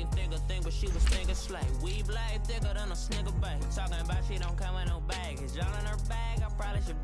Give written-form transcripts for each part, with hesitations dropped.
ain't figure thing, but she was thinking slay. We blade thicker than a snicker bag. Talking about she don't come with no baggage. Y'all in her bag, I probably should.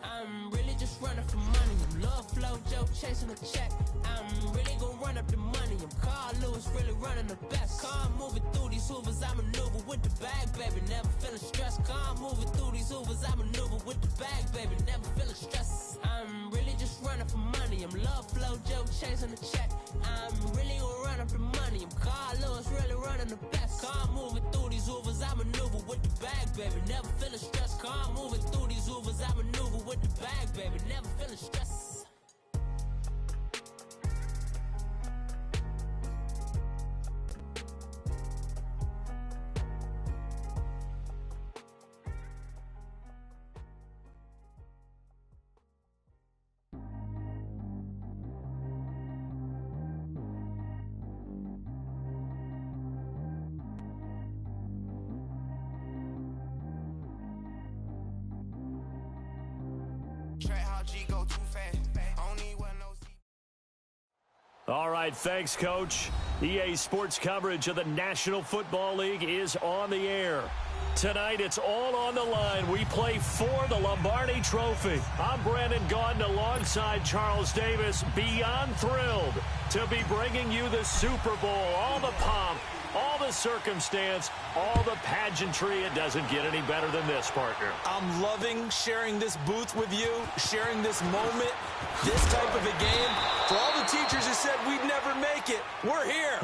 I'm really just running for money. I'm love flow, Joe chasing a check. I'm really gonna run up the money. I'm Carl Lewis, really running the best. Car moving through these hoovers, I maneuver with the bag, baby. Never feeling stressed. Car moving through these hoovers, I maneuver with the bag, baby. Never feeling stressed. I'm really just running for money. I'm love flow, Joe chasing a check. I'm really gonna run up the money. I'm Carl Lewis, really running the best. Car moving through these hoovers, I maneuver with the bag, baby. Never feeling stressed. Car moving through these hoovers, I maneuver with the bag, baby. Never feeling stressed. All right, thanks, Coach. EA Sports coverage of the National Football League is on the air. Tonight, it's all on the line. We play for the Lombardi Trophy. I'm Brandon Gaudin alongside Charles Davis. Beyond thrilled to be bringing you the Super Bowl. All the pomp, all the circumstance, all the pageantry. It doesn't get any better than this, partner. I'm loving sharing this booth with you, sharing this moment, this type of a game. For all the teachers who said we'd never make it, we're here.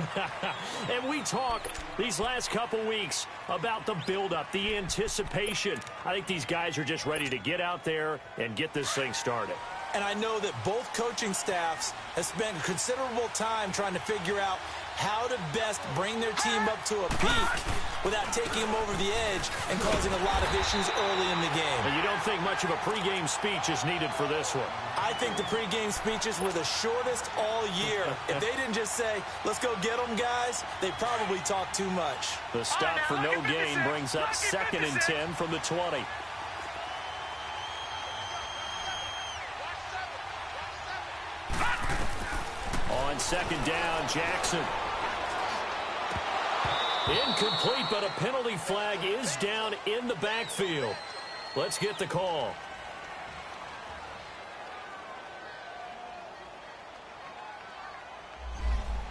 And we talk these last couple weeks about the buildup, the anticipation. I think these guys are just ready to get out there and get this thing started. And I know that both coaching staffs have spent considerable time trying to figure out how to best bring their team up to a peak without taking them over the edge and causing a lot of issues early in the game. And you don't think much of a pregame speech is needed for this one? I think the pregame speeches were the shortest all year. If they didn't just say, let's go get them, guys, they probably talked too much. The stop for no gain brings up 2nd and 10 from the 20. On 2nd down, Jackson. Incomplete, but a penalty flag is down in the backfield. Let's get the call.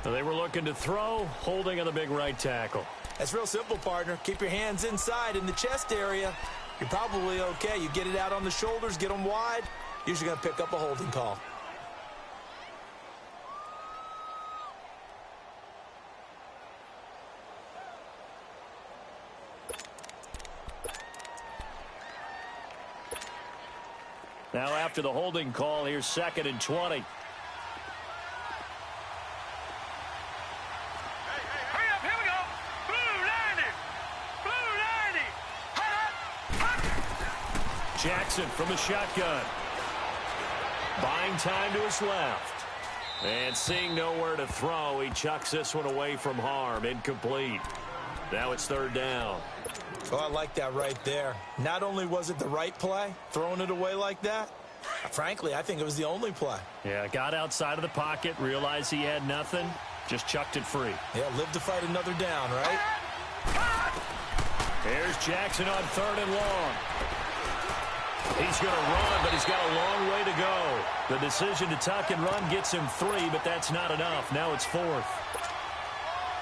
They were looking to throw, holding on the big right tackle. That's real simple, partner. Keep your hands inside in the chest area. You're probably okay. You get it out on the shoulders, get them wide. Usually going to pick up a holding call. Now after the holding call, here's 2nd and 20. Jackson from the shotgun. Buying time to his left. And seeing nowhere to throw, he chucks this one away from harm. Incomplete. Now it's 3rd down. Oh, I like that right there. Not only was it the right play, throwing it away like that, frankly, I think it was the only play. Yeah, got outside of the pocket, realized he had nothing, just chucked it free. Yeah, live to fight another down, right? Here's Jackson on 3rd and long. He's going to run, but he's got a long way to go. The decision to tuck and run gets him 3, but that's not enough. Now it's 4th.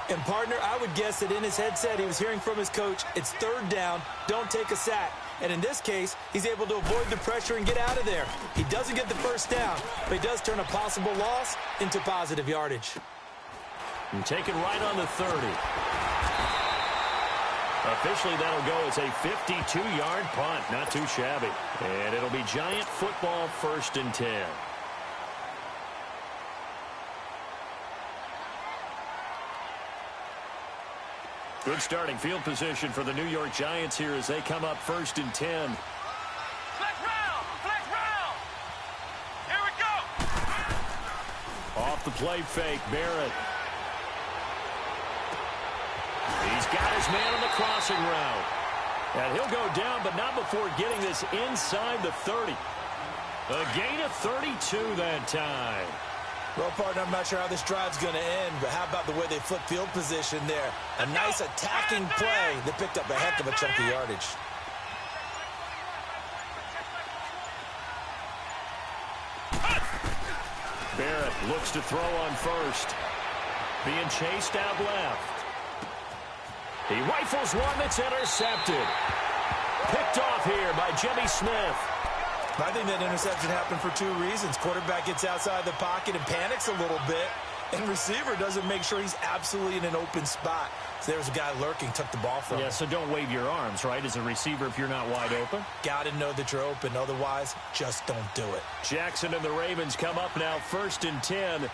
And, partner, I would guess that in his headset he was hearing from his coach, it's 3rd down, don't take a sack. And in this case, he's able to avoid the pressure and get out of there. He doesn't get the 1st down, but he does turn a possible loss into positive yardage. And taken right on the 30. Officially, that'll go as a 52-yard punt. Not too shabby. And it'll be Giant football, 1st and 10. Good starting field position for the New York Giants here as they come up 1st and 10. Flex round! Flex round! Here we go! Off the play fake, Barrett. He's got his man on the crossing route. And he'll go down, but not before getting this inside the 30. A gain of 32 that time. Well, partner, I'm not sure how this drive's going to end, but how about the way they flip field position there? A nice attacking play that picked up a heck of a chunk of yardage. Barrett looks to throw on first. Being chased out left. He rifles one that's intercepted. Picked off here by Jimmy Smith. I think that interception happened for two reasons. Quarterback gets outside the pocket and panics a little bit, and receiver doesn't make sure he's absolutely in an open spot. So there's a guy lurking, took the ball from him. Yeah, so don't wave your arms, right, as a receiver if you're not wide open. Got to know that you're open. Otherwise, just don't do it. Jackson and the Ravens come up now 1st and 10.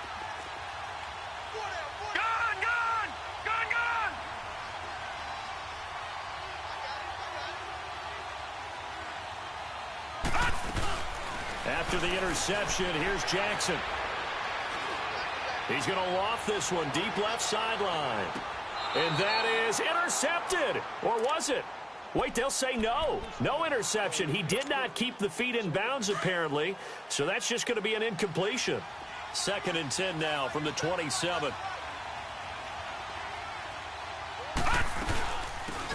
After the interception, here's Jackson. He's going to loft this one deep left sideline. And that is intercepted. Or was it? Wait, they'll say no. No interception. He did not keep the feet in bounds, apparently. So that's just going to be an incompletion. 2nd and 10 now from the 27.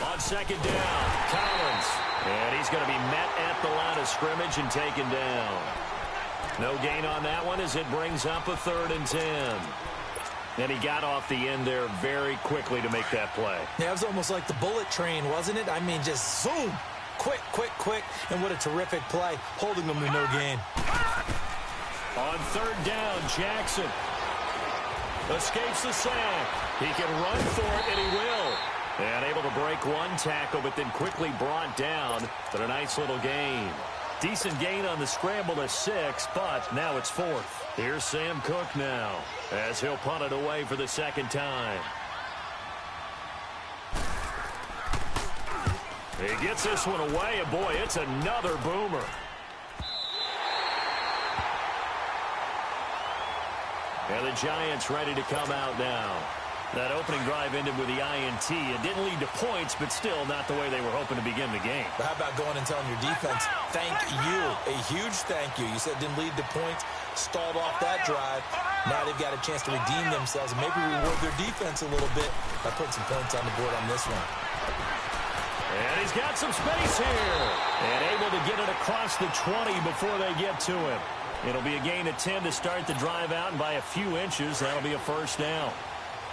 On 2nd down, Collins. And he's going to be met at the line of scrimmage and taken down. No gain on that one as it brings up a 3rd and 10. And he got off the end there very quickly to make that play. Yeah, it was almost like the bullet train, wasn't it? I mean, just zoom. Quick, quick, quick. And what a terrific play, holding them to no gain. On 3rd down, Jackson escapes the sack. He can run for it, and he will. And able to break one tackle, but then quickly brought down. But a nice little gain. Decent gain on the scramble to 6, but now it's 4th. Here's Sam Cook now, as he'll punt it away for the 2nd time. He gets this one away, and boy, it's another boomer. And the Giants ready to come out now. That opening drive ended with the INT. It didn't lead to points, but still not the way they were hoping to begin the game. But how about going and telling your defense, thank you, a huge thank you. You said it didn't lead to points, stalled off that drive. Now they've got a chance to redeem themselves and maybe reward their defense a little bit by putting some points on the board on this one. And he's got some space here. And able to get it across the 20 before they get to him. It'll be a gain of 10 to start the drive out, and by a few inches, that'll be a 1st down.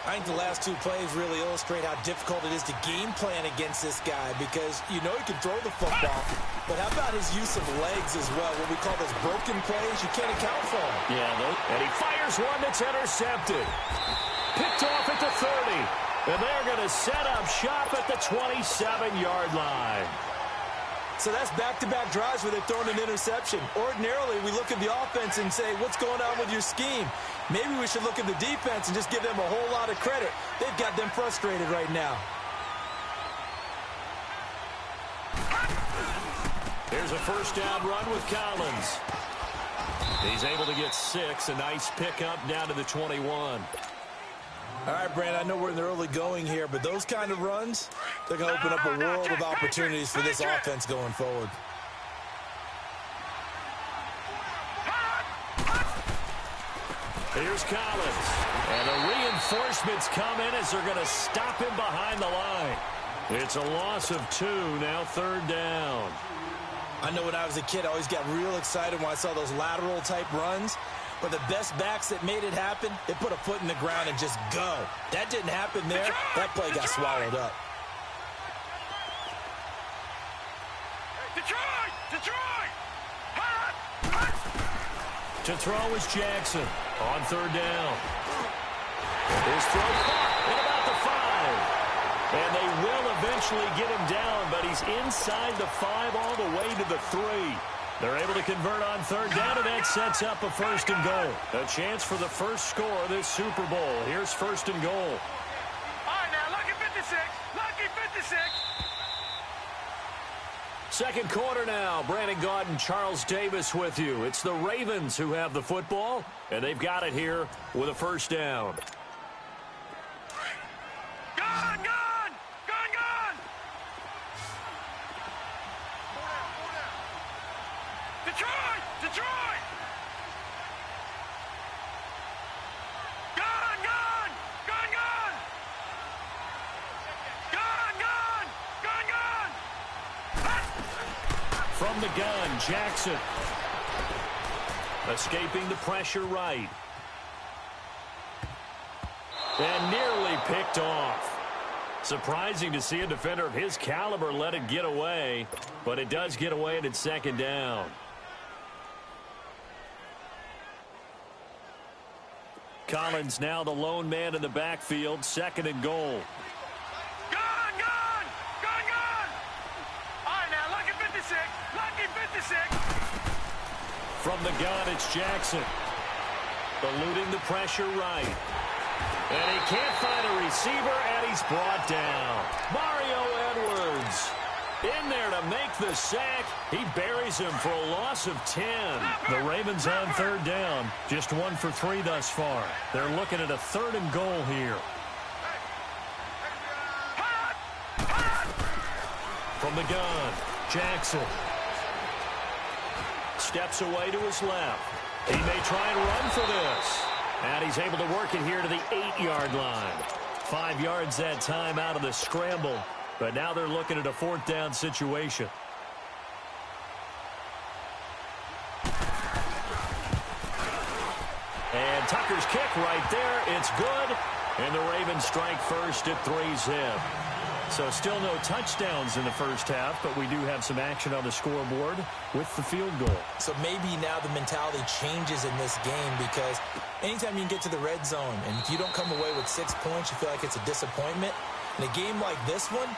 I think the last two plays really illustrate how difficult it is to game plan against this guy because you know he can throw the football, but how about his use of legs as well? What we call those broken plays, you can't account for them. Yeah, and he fires one that's intercepted. Picked off at the 30, and they're going to set up shop at the 27-yard line. So that's back-to-back drives where they've thrown an interception. Ordinarily, we look at the offense and say, what's going on with your scheme? Maybe we should look at the defense and just give them a whole lot of credit. They've got them frustrated right now. Here's a 1st down run with Collins. He's able to get 6. A nice pickup down to the 21. All right, Brandon, I know we're in the early going here, but those kind of runs, they're going to open up a world of opportunities for this offense going forward. Here's Collins. And the reinforcements come in as they're going to stop him behind the line. It's a loss of 2, now 3rd down. I know when I was a kid, I always got real excited when I saw those lateral-type runs. But the best backs that made it happen, they put a foot in the ground and just go. That didn't happen there. That play got swallowed up. Detroit! To throw is Jackson on 3rd down. His throw caught at about the 5. And they will eventually get him down, but he's inside the 5 all the way to the 3. They're able to convert on 3rd down, and that sets up a 1st and goal. A chance for the first score of this Super Bowl. Here's 1st and goal. All right, now, lucky 56. Lucky 56. 2nd quarter now. Brandon Gaudin, Charles Davis with you. It's the Ravens who have the football, and they've got it here with a 1st down. Gone! Detroit! From the gun, Jackson. Escaping the pressure right. And nearly picked off. Surprising to see a defender of his caliber let it get away, but it does get away and it's second down. Collins now the lone man in the backfield, second and goal. Gun, gun! Gun, gun! All right, now, lucky 56. Lucky 56. From the gun, it's Jackson. Eluding the pressure right. And he can't find a receiver, and he's brought down. Mario Edwards in there to make the sack. He buries him for a loss of 10. The Ravens on third down. Just 1 for 3 thus far. They're looking at a third and goal here. From the gun, Jackson. Steps away to his left. He may try and run for this. And he's able to work it here to the 8-yard line. 5 yards that time out of the scramble. But now they're looking at a fourth down situation. And Tucker's kick right there. It's good. And the Ravens strike first at 3-zip. So still no touchdowns in the first half, but we do have some action on the scoreboard with the field goal. So maybe now the mentality changes in this game because anytime you can get to the red zone and if you don't come away with 6 points, you feel like it's a disappointment. In a game like this one,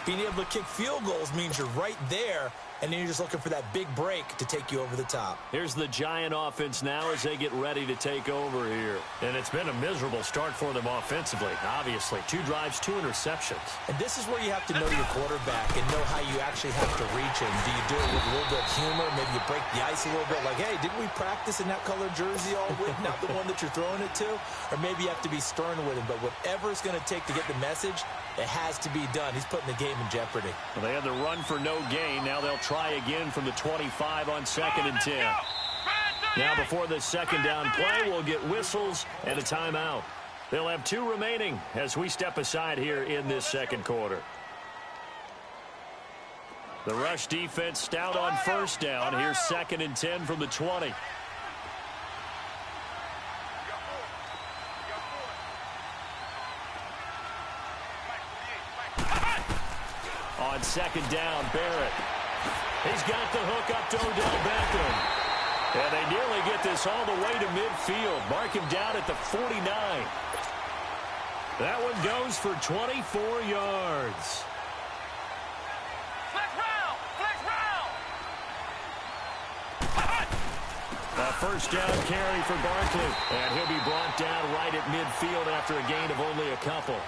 being able to kick field goals means you're right there, and then you're just looking for that big break to take you over the top. Here's the Giant offense now as they get ready to take over here. And it's been a miserable start for them offensively, obviously. 2 drives, 2 interceptions. And this is where you have to know your quarterback and know how you actually have to reach him. Do you do it with a little bit of humor? Maybe you break the ice a little bit like, hey, didn't we practice in that color jersey all week? Not the one that you're throwing it to? Or maybe you have to be stern with him. But whatever it's going to take to get the message, it has to be done. He's putting the game in jeopardy. Well, they had the run for no gain. Now they'll try again from the 25 on 2nd and 10. Now before the second down play, we'll get whistles and a timeout. They'll have 2 remaining as we step aside here in this second quarter. The rush defense stout on first down. Here's 2nd and 10 from the 20. On second down, Barrett. He's got the hook up to Odell Beckham. And they nearly get this all the way to midfield. Mark him down at the 49. That one goes for 24 yards. Flex round! Flex round! A first down carry for Barkley. And he'll be brought down right at midfield after a gain of only a couple.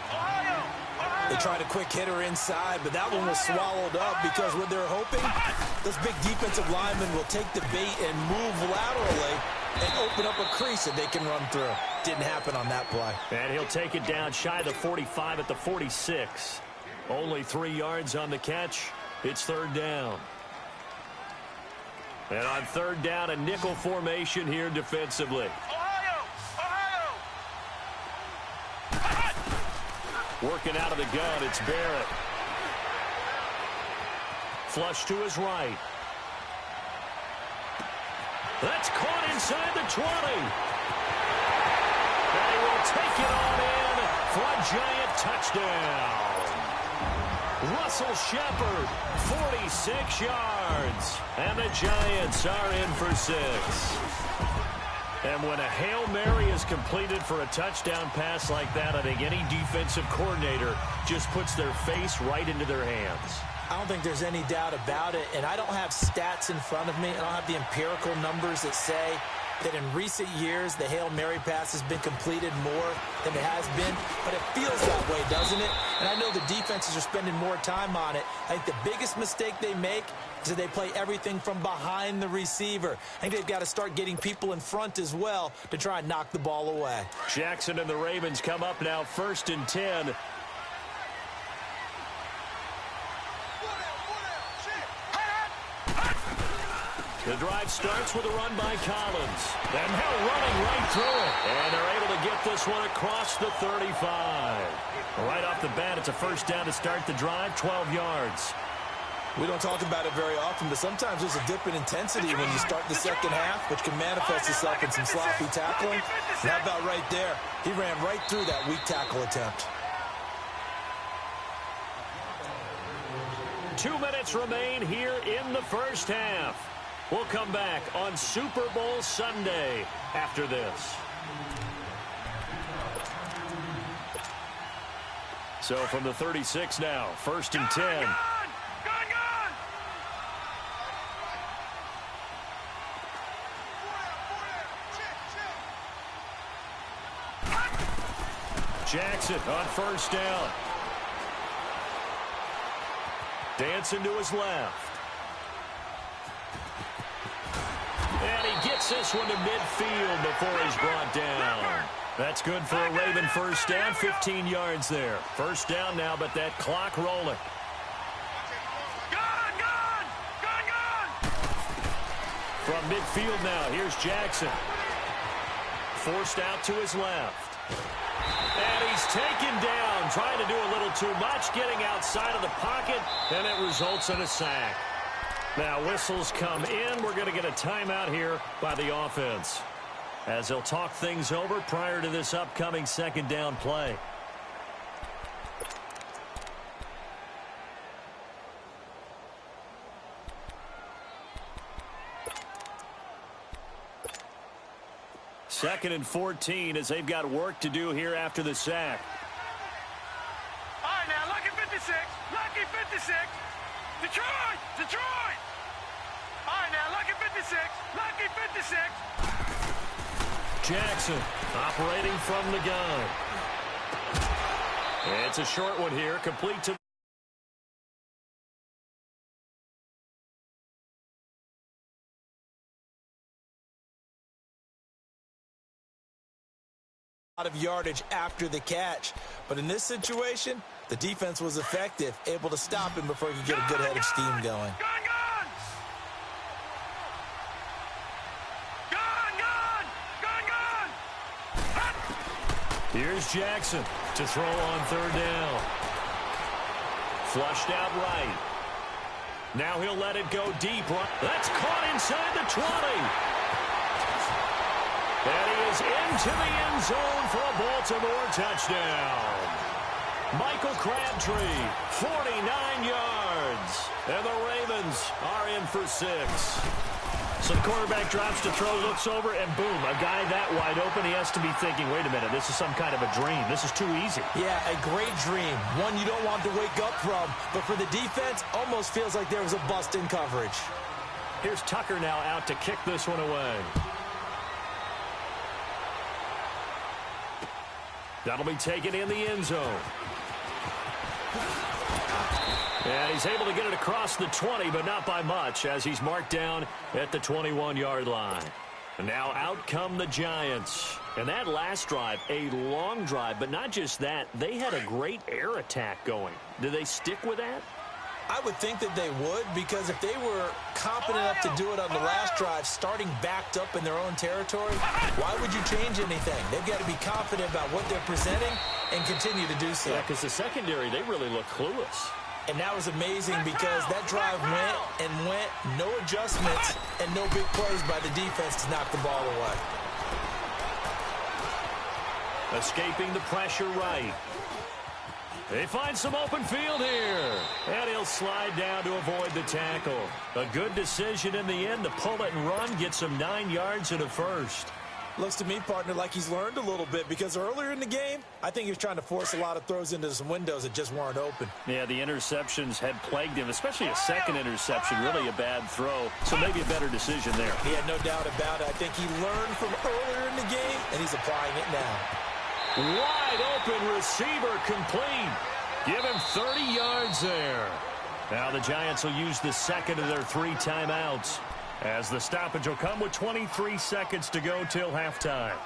They tried a quick hitter inside, but that one was swallowed up because what they're hoping, those big defensive linemen will take the bait and move laterally and open up a crease that they can run through. Didn't happen on that play. And he'll take it down shy of the 45 at the 46. Only 3 yards on the catch. It's third down. And on third down, a nickel formation here defensively. Working out of the gun, it's Barrett. Flush to his right. That's caught inside the 20. And he will take it on in for a Giant touchdown. Russell Shepard, 46 yards. And the Giants are in for 6. And when a Hail Mary is completed for a touchdown pass like that, I think any defensive coordinator just puts their face right into their hands. I don't think there's any doubt about it, and I don't have stats in front of me. I don't have the empirical numbers that say that in recent years the Hail Mary pass has been completed more than it has been, but it feels that way, doesn't it? And I know the defenses are spending more time on it. I think the biggest mistake they make is that they play everything from behind the receiver. I think they've got to start getting people in front as well to try and knock the ball away. Jackson and the Ravens come up now 1st and 10. The drive starts with a run by Collins. And now running right through it. And they're able to get this one across the 35. Right off the bat, it's a first down to start the drive, 12 yards. We don't talk about it very often, but sometimes there's a dip in intensity when you start the second half, which can manifest itself in some sloppy tackling. And how about right there? He ran right through that weak tackle attempt. 2 minutes remain here in the first half. We'll come back on Super Bowl Sunday after this. So from the 36 now, 1st and 10. Jackson on 1st down. Dancing to his left. And he gets this one to midfield before he's brought down. That's good for a Raven 1st down, 15 yards there. 1st down now, but that clock rolling. From midfield now, here's Jackson. Forced out to his left. And he's taken down, trying to do a little too much, getting outside of the pocket, and it results in a sack. Now whistles come in. We're going to get a timeout here by the offense, as they'll talk things over prior to this upcoming 2nd down play. Second and 14 as they've got work to do here after the sack. All right, now, lucky 56. Lucky 56. Detroit! Detroit! All right, now, lucky 56. Lucky 56. Jackson operating from the gun. It's a short one here, complete to lot of yardage after the catch. But in this situation, the defense was effective, able to stop him before he could get a good head of steam going. Here's Jackson to throw on 3rd down. Flushed out right. Now he'll let it go deep. That's caught inside the 20. And he is into the end zone for a Baltimore touchdown. Michael Crabtree, 49 yards. And the Ravens are in for 6. So the quarterback drops to throw, looks over, and boom, a guy that wide open, he has to be thinking, wait a minute, this is some kind of a dream. This is too easy. Yeah, a great dream. One you don't want to wake up from. But for the defense, almost feels like there was a bust in coverage. Here's Tucker now out to kick this one away. That'll be taken in the end zone. And he's able to get it across the 20, but not by much, as he's marked down at the 21-yard line. And now out come the Giants. And that last drive, a long drive, but not just that. They had a great air attack going. Do they stick with that? I would think that they would, because if they were competent enough to do it on the last drive, starting backed up in their own territory, why would you change anything? They've got to be confident about what they're presenting and continue to do so. Yeah, because the secondary, they really look clueless. And that was amazing because that drive went and went, no adjustments, and no big plays by the defense to knock the ball away. Escaping the pressure right. They find some open field here. And he'll slide down to avoid the tackle. A good decision in the end to pull it and run, get some 9 yards and a first. Looks to me, partner, like he's learned a little bit, because earlier in the game, I think he was trying to force a lot of throws into some windows that just weren't open. Yeah, the interceptions had plagued him, especially a second interception, really a bad throw. So maybe a better decision there. He had no doubt about it. I think he learned from earlier in the game, and he's applying it now. Wide open receiver complete. Give him 30 yards there. Now the Giants will use the second of their 3 timeouts, as the stoppage will come with 23 seconds to go till halftime.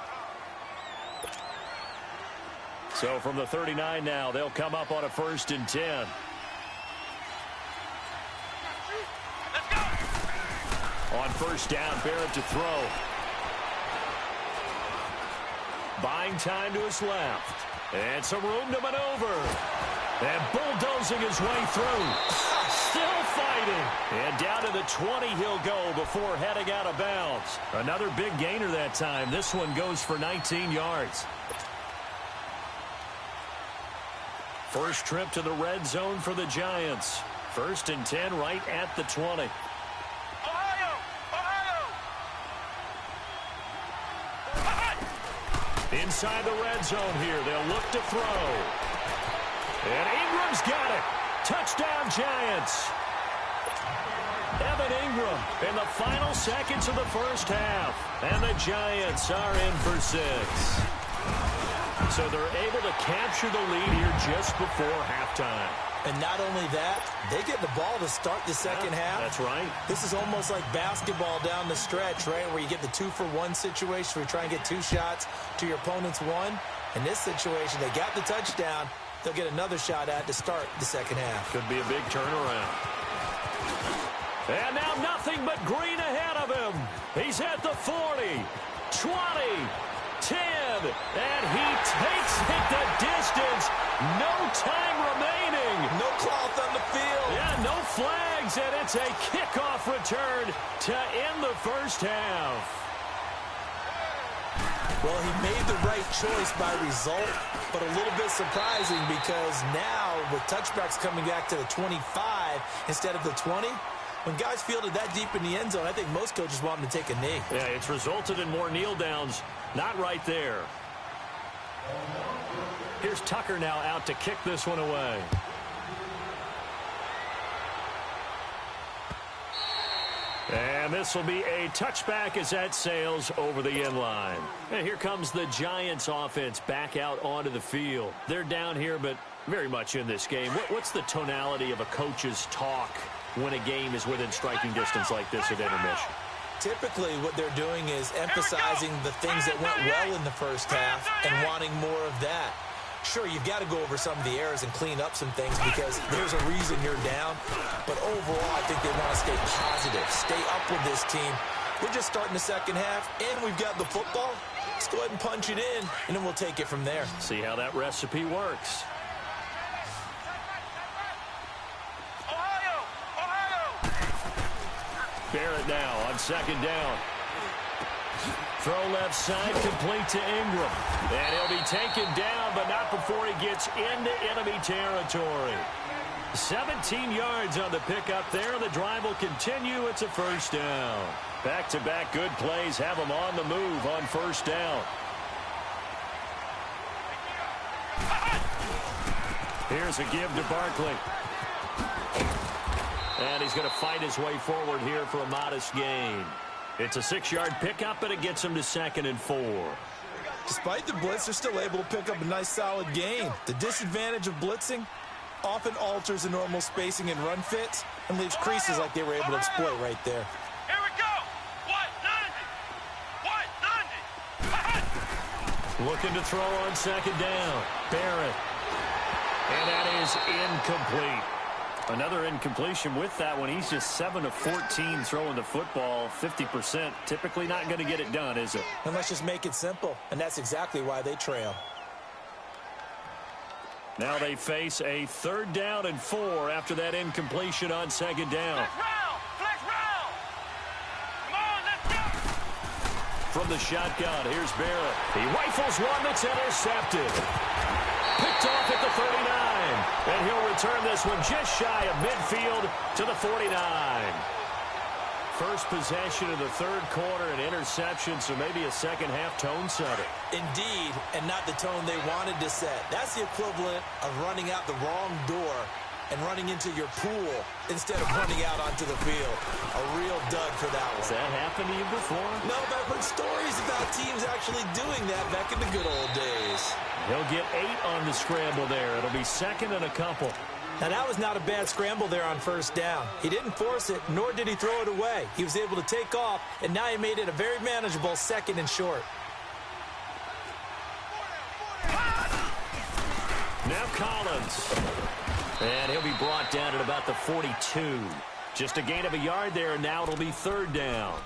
So from the 39 now, they'll come up on a 1st and 10. Let's go. On 1st down, Barrett to throw. Buying time to his left. And some room to maneuver. And bulldozing his way through. Still fighting. And down to the 20 he'll go before heading out of bounds. Another big gainer that time. This one goes for 19 yards. First trip to the red zone for the Giants. 1st and 10 right at the 20. Inside the red zone here. They'll look to throw. And Ingram's got it. Touchdown, Giants. Evan Ingram in the final seconds of the first half. And the Giants are in for 6. So they're able to capture the lead here just before halftime. And not only that, they get the ball to start the second half. That's right. This is almost like basketball down the stretch, right, where you get the 2-for-1 situation where you try and get 2 shots to your opponent's 1. In this situation, they got the touchdown. They'll get another shot at to start the second half. Could be a big turnaround. And now nothing but green ahead of him. He's at the 40, 20, 10, and he takes it the distance. No time remaining. No cloth on the field. Yeah, no flags, and it's a kickoff return to end the first half. Well, he made the right choice by result, but a little bit surprising because now with touchbacks coming back to the 25 instead of the 20, when guys fielded that deep in the end zone, I think most coaches want them to take a knee. Yeah, it's resulted in more kneel downs. Not right there. Here's Tucker now out to kick this one away. And this will be a touchback as that sails over the end line. And here comes the Giants offense back out onto the field. They're down here, but very much in this game. What's the tonality of a coach's talk when a game is within striking distance like this at intermission? Typically, what they're doing is emphasizing the things that went well in the first half and wanting more of that. Sure, you've got to go over some of the errors and clean up some things because there's a reason you're down. But overall, I think they want to stay positive, stay up with this team. We're just starting the second half, and we've got the football. Let's go ahead and punch it in, and then we'll take it from there. See how that recipe works. Barrett now on second down. Throw left side, complete to Ingram. And he'll be taken down, but not before he gets into enemy territory. 17 yards on the pickup there. The drive will continue. It's a first down. Back-to-back good plays have him on the move on first down. Here's a give to Barkley. And he's going to fight his way forward here for a modest gain. It's a 6-yard pickup, and it gets him to 2nd and 4. Despite the blitz, they're still able to pick up a nice solid gain. The disadvantage of blitzing often alters the normal spacing and run fits and leaves creases like they were able to exploit right there. Here we go. 190. Looking to throw on second down. Barrett. And that is incomplete. Another incompletion with that one. He's just 7 of 14 throwing the football, 50%. Typically not going to get it done, is it? And let's just make it simple. And that's exactly why they trail. Now they face a 3rd down and 4 after that incompletion on second down. Flex round. Come on, let's go. From the shotgun, here's Barrett. He rifles one that's intercepted. Picked off at the 39. And he'll return this one just shy of midfield to the 49. First possession of the 3rd quarter, an interception, so maybe a second-half tone setter. Indeed, and not the tone they wanted to set. That's the equivalent of running out the wrong door and running into your pool instead of running out onto the field. A real dud for that one. Has that happened to you before? No, but I've heard stories about teams actually doing that back in the good old days. He'll get 8 on the scramble there. It'll be 2nd and a couple. Now, that was not a bad scramble there on first down. He didn't force it, nor did he throw it away. He was able to take off, and now he made it a very manageable 2nd and short. Now Collins. And he'll be brought down at about the 42. Just a gain of a yard there, and now it'll be 3rd down.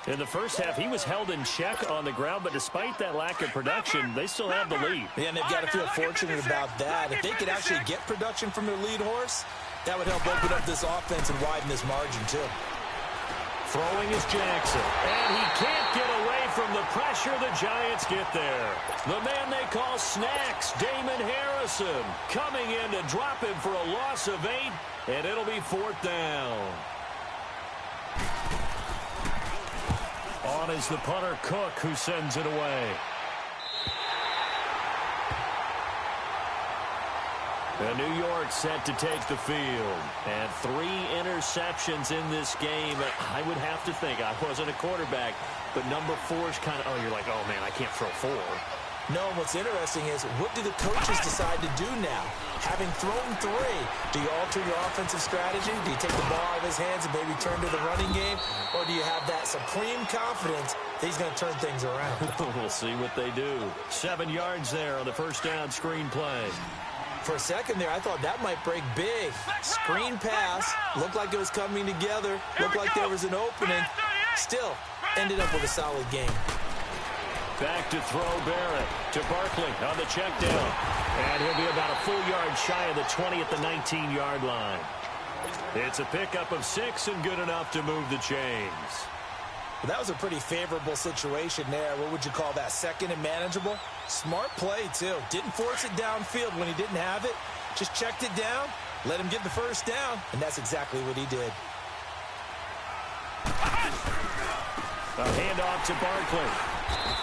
In the first half, he was held in check on the ground, but despite that lack of production, they still have the lead. Yeah, and they've got to feel fortunate about that. If they could actually get production from their lead horse, That would help open up this offense and widen this margin, too. Throwing is Jackson, and he can't get away from the pressure. The Giants get there. The man they call Snacks, Damon Harrison, coming in to drop him for a loss of 8, and it'll be 4th down. On is the punter, Cook, who sends it away. And New York set to take the field. And 3 interceptions in this game. I would have to think, I wasn't a quarterback, but number 4 is kind of, you're like, oh, man, I can't throw 4. No, what's interesting is, what do the coaches decide to do now? Having thrown 3, do you alter your offensive strategy? Do you take the ball out of his hands and maybe turn to the running game? Or do you have that supreme confidence that he's going to turn things around? We'll see what they do. 7 yards there on the first down screen play. For a second there, I thought that might break big. Screen pass, looked like it was coming together, looked like there was an opening. Still, ended up with a solid game. Back to throw Barrett to Barkley on the check down. And he'll be about a full yard shy of the 20 at the 19-yard line. It's a pickup of 6 and good enough to move the chains. Well, that was a pretty favorable situation there. What would you call that? Second and manageable? Smart play, too. Didn't force it downfield when he didn't have it. Just checked it down, let him get the first down, and that's exactly what he did. A handoff to Barkley.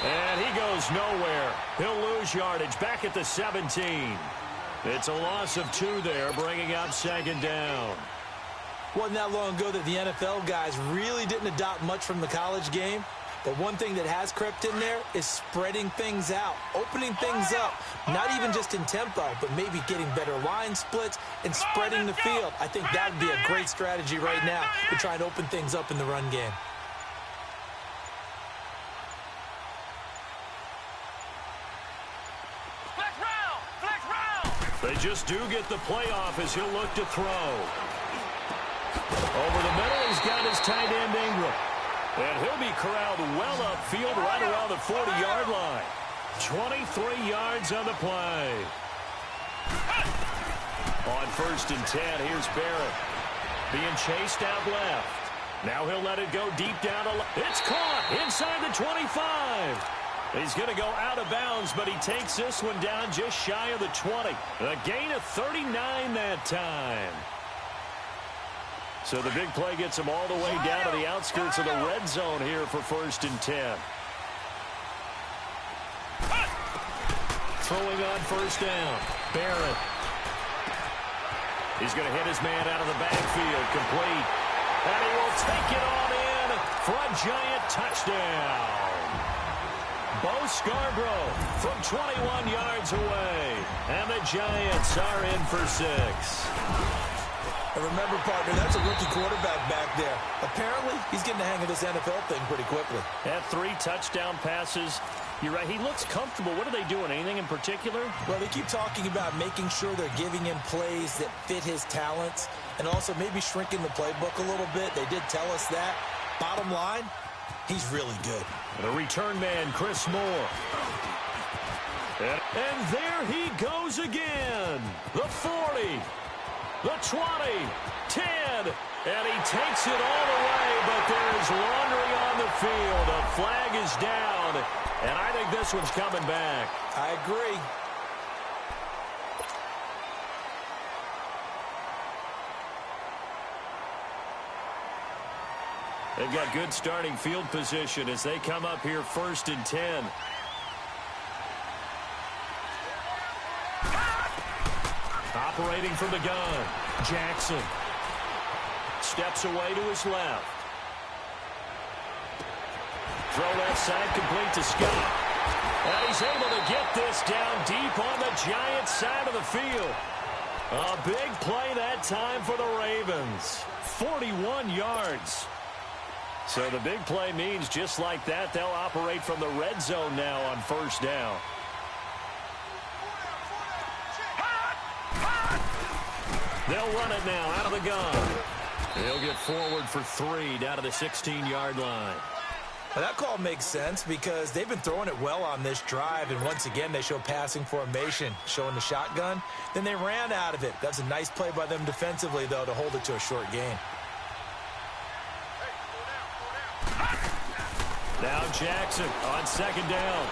And he goes nowhere. He'll lose yardage back at the 17. It's a loss of 2 there, bringing up 2nd down. Wasn't that long ago that the NFL guys really didn't adopt much from the college game. But one thing that has crept in there is spreading things out, opening things up, not even just in tempo, but maybe getting better line splits and spreading the field. I think that would be a great strategy right now to try and open things up in the run game. They just do get the playoff as he'll look to throw. Over the middle, he's got his tight end Ingram. And he'll be corralled well upfield right around the 40-yard line. 23 yards on the play. On 1st and 10, here's Barrett. Being chased out left. Now he'll let it go deep down to left. It's caught inside the 25. He's going to go out of bounds, but he takes this one down just shy of the 20. A gain of 39 that time. So the big play gets him all the way down to the outskirts of the red zone here for 1st and 10. Throwing on 1st down. Barrett. He's going to hit his man out of the backfield. Complete. And he will take it on in for a Giant touchdown. Bo Scarborough from 21 yards away. And the Giants are in for 6. And remember, partner, that's a rookie quarterback back there. Apparently, he's getting the hang of this NFL thing pretty quickly. Had 3 touchdown passes. You're right, he looks comfortable. What are they doing? Anything in particular? Well, they keep talking about making sure they're giving him plays that fit his talents and also maybe shrinking the playbook a little bit. They did tell us that. Bottom line, he's really good. The return man, Chris Moore. And there he goes again. The 40. The 20, 10, and he takes it all the way, but there is laundry on the field. A flag is down, and I think this one's coming back. I agree. They've got good starting field position as they come up here 1st and 10. Operating from the gun, Jackson steps away to his left. Throw left side complete to Scott. And he's able to get this down deep on the Giants side of the field. A big play that time for the Ravens. 41 yards. So the big play means just like that, they'll operate from the red zone now on 1st down. They'll run it now out of the gun. He'll get forward for 3 down to the 16-yard line. Well, that call makes sense because they've been throwing it well on this drive, and once again they show passing formation, showing the shotgun. Then they ran out of it. That's a nice play by them defensively, though, to hold it to a short gain. Now Jackson on second down.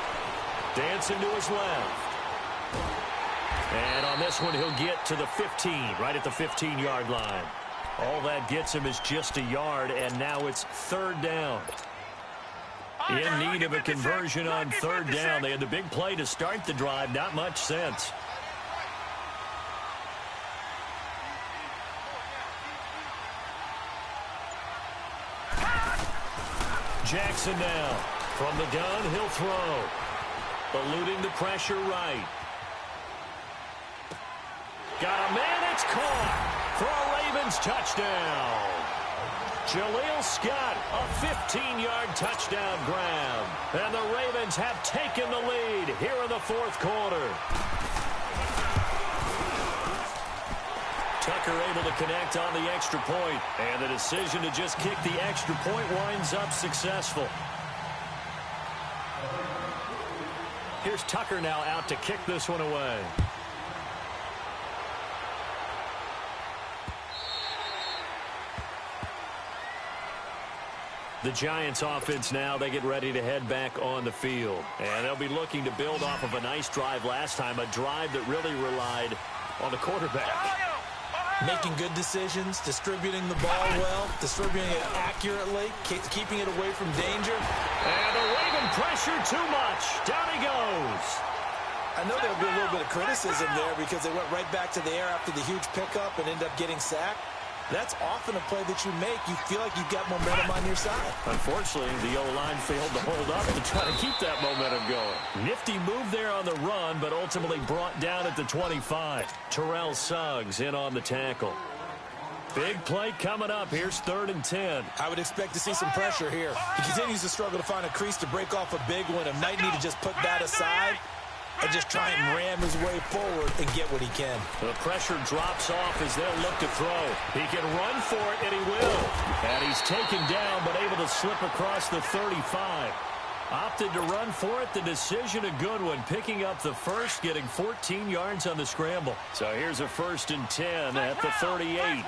Dancing to his left. And on this one, he'll get to the 15, right at the 15-yard line. All that gets him is just a yard, and now it's third down. In need of a conversion on third down. They had the big play to start the drive. Not much sense. Jackson now. From the gun, he'll throw. Eluding the pressure right. Got a man, it's caught for a Ravens touchdown. Jaleel Scott, a 15-yard touchdown grab. And the Ravens have taken the lead here in the fourth quarter. Tucker able to connect on the extra point. And the decision to just kick the extra point winds up successful. Here's Tucker now out to kick this one away. The Giants offense now, they get ready to head back on the field. And they'll be looking to build off of a nice drive last time, a drive that really relied on the quarterback. Making good decisions, distributing the ball well, distributing it accurately, keeping it away from danger. And the Raven pressure too much. Down he goes. I know there'll be a little bit of criticism there because they went right back to the air after the huge pickup and ended up getting sacked. That's often a play that you make. You feel like you've got momentum on your side. Unfortunately, the O-line failed to hold up to try to keep that momentum going. Nifty move there on the run, but ultimately brought down at the 25. Terrell Suggs in on the tackle. Big play coming up. Here's 3rd and 10. I would expect to see some pressure here. He continues to struggle to find a crease to break off a big one. He might need to just put that aside and just try and ram his way forward and get what he can. The pressure drops off as they'll look to throw. He can run for it, and he will. And he's taken down, but able to slip across the 35. Opted to run for it. The decision a good one. Picking up the first, getting 14 yards on the scramble. So here's a 1st and 10 at the 38.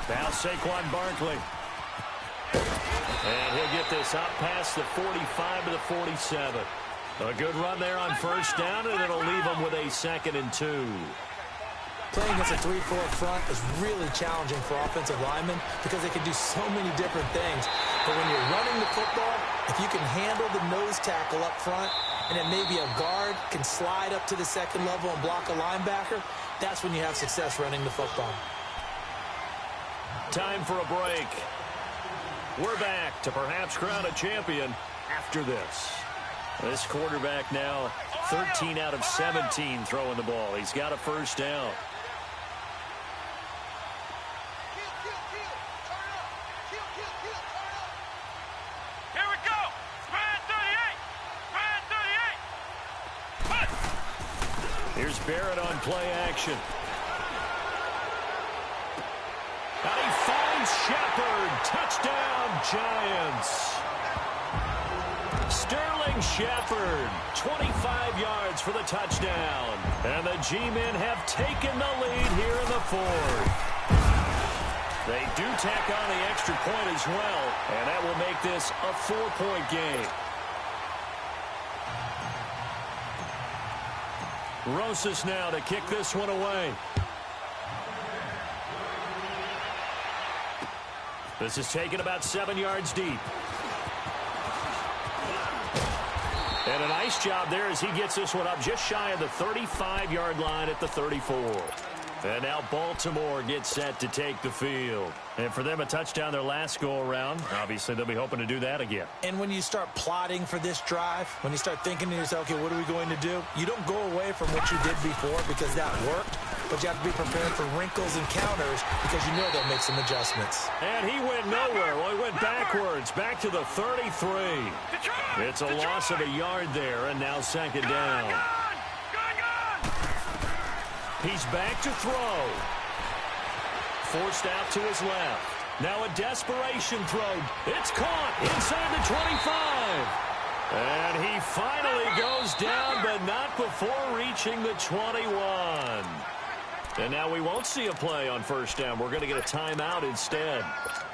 Now Saquon Barkley. And he'll get this up past the 45 to the 47. A good run there on 1st down, and it'll leave them with a 2nd and 2. Playing against a 3-4 front is really challenging for offensive linemen because they can do so many different things. But when you're running the football, if you can handle the nose tackle up front, and then maybe a guard can slide up to the 2nd level and block a linebacker, that's when you have success running the football. Time for a break. We're back to perhaps crown a champion after this. This quarterback now 13 out of 17 throwing the ball. He's got a 1st down. Here we go. Spread 38. Spread 38. Here's Barrett on play action. And he finds Shepard. Touchdown, Giants. Sterling Shepard, 25 yards for the touchdown. And the G-men have taken the lead here in the 4th. They do tack on the extra point as well, and that will make this a 4-point game. Rosas now to kick this one away. This is taken about 7 yards deep. And a nice job there as he gets this one up just shy of the 35-yard line at the 34. And now Baltimore gets set to take the field. And for them, a touchdown their last go-around. Obviously, they'll be hoping to do that again. And when you start plotting for this drive, when you start thinking to yourself, okay, what are we going to do? You don't go away from what you did before because that worked. But you have to be prepared for wrinkles and counters because you know they'll make some adjustments. And he went nowhere. Well, he went backwards, back to the 33. It's a loss of a yard there, and now 2nd down. He's back to throw. forced out to his left. Now a desperation throw. It's caught inside the 25. And he finally goes down, but not before reaching the 21. And now we won't see a play on first down. We're going to get a timeout instead,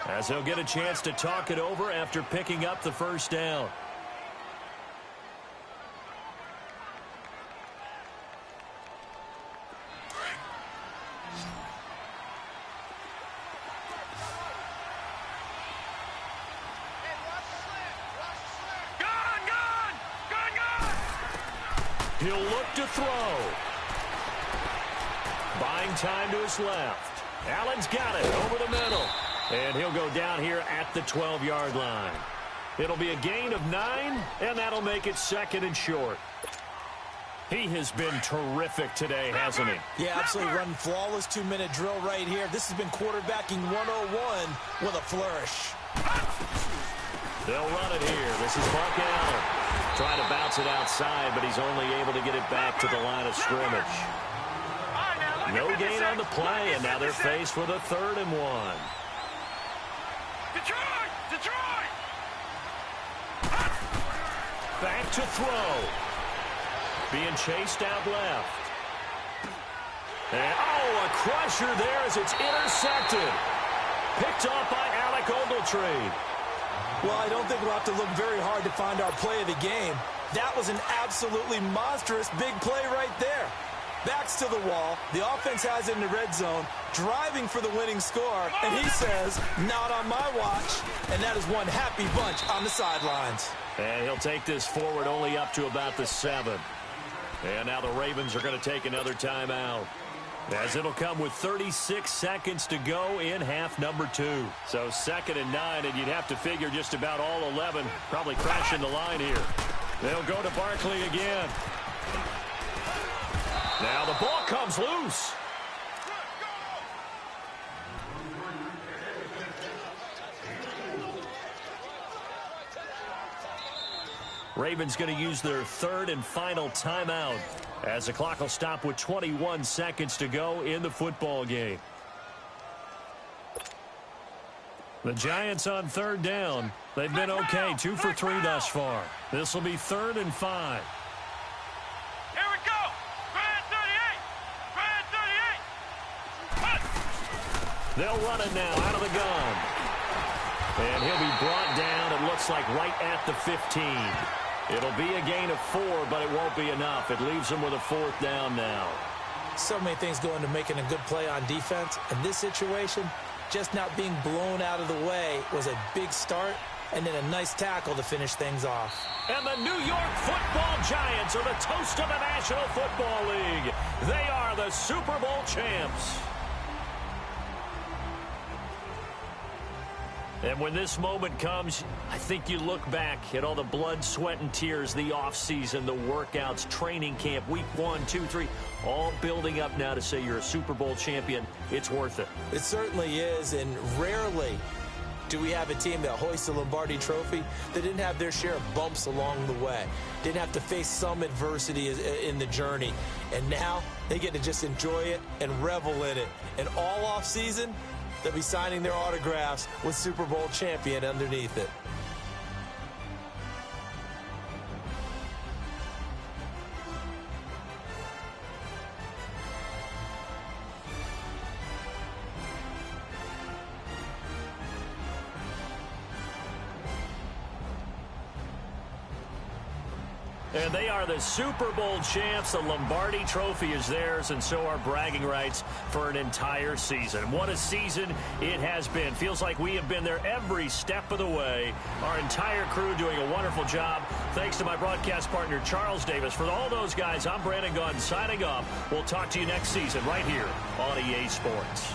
as he'll get a chance to talk it over after picking up the first down. He'll look to throw. Buying time to his left. Allen's got it over the middle. And he'll go down here at the 12-yard line. It'll be a gain of 9, and that'll make it second and short. He has been terrific today, hasn't he? Yeah, absolutely running flawless 2-minute drill right here. This has been quarterbacking 101 with a flourish. They'll run it here. This is Buck Allen. Trying to bounce it outside, but he's only able to get it back to the line of scrimmage. No gain on the play, and now they're faced with a 3rd and 1. Detroit! Back to throw. Being chased out left. And, a crusher there as it's intercepted. Picked off by Alec Ogletree. Well, I don't think we'll have to look very hard to find our play of the game. That was an absolutely monstrous big play right there. Backs to the wall. The offense has it in the red zone, driving for the winning score. And he says, not on my watch. And that is one happy bunch on the sidelines. And he'll take this forward only up to about the 7. And now the Ravens are going to take another timeout, as it'll come with 36 seconds to go in half number 2. So 2nd and 9, and you'd have to figure just about all 11 probably crashing the line here. They'll go to Barkley again. Now the ball comes loose. Ravens going to use their 3rd and final timeout, as the clock will stop with 21 seconds to go in the football game. The Giants on 3rd down. They've been okay, 2 for 3 thus far. This will be 3rd and 5. Here we go. Grand 38. They'll run it now out of the gun. And he'll be brought down, it looks like, right at the 15. It'll be a gain of 4, but it won't be enough. It leaves him with a 4th down now. So many things go into making a good play on defense. In this situation, just not being blown out of the way was a big start, and then a nice tackle to finish things off. And the New York Football Giants are the toast of the National Football League. They are the Super Bowl champs. And when this moment comes, I think you look back at all the blood, sweat, and tears, the offseason, the workouts, training camp, week 1, 2, 3, all building up now to say you're a Super Bowl champion. It's worth it. It certainly is, and rarely do we have a team that hoists the Lombardi Trophy that didn't have their share of bumps along the way, didn't have to face some adversity in the journey, and now they get to just enjoy it and revel in it. And all offseason, they'll be signing their autographs with Super Bowl champion underneath it. And they are the Super Bowl champs. The Lombardi Trophy is theirs, and so are bragging rights for an entire season. What a season it has been. Feels like we have been there every step of the way. Our entire crew doing a wonderful job. Thanks to my broadcast partner, Charles Davis. For all those guys, I'm Brandon Gaudin signing off. We'll talk to you next season right here on EA Sports.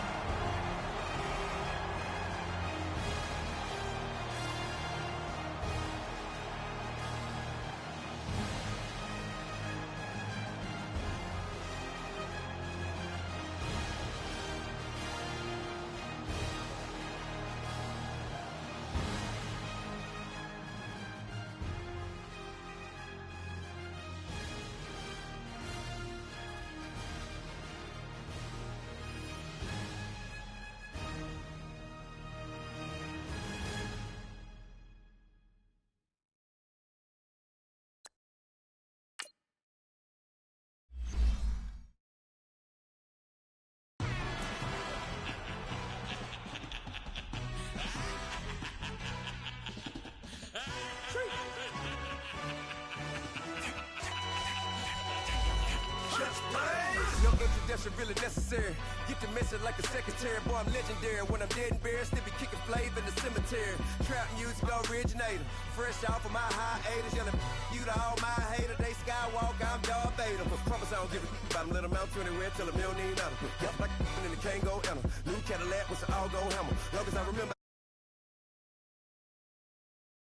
pressure really necessary. Get the message like a secretary. Boy, I'm legendary. When I'm dead and buried, still be kicking flavor in the cemetery. Trap music originator. Fresh off of my hiatus. Yelling you to all my haters. They skywalk, I'm Darth Vader. Promise I don't give a about them. Let them out to anywhere. Tell them they don't need nothing. Yep, like and they can't go enter. New Cadillac with an all-gold hammer. Long as I remember.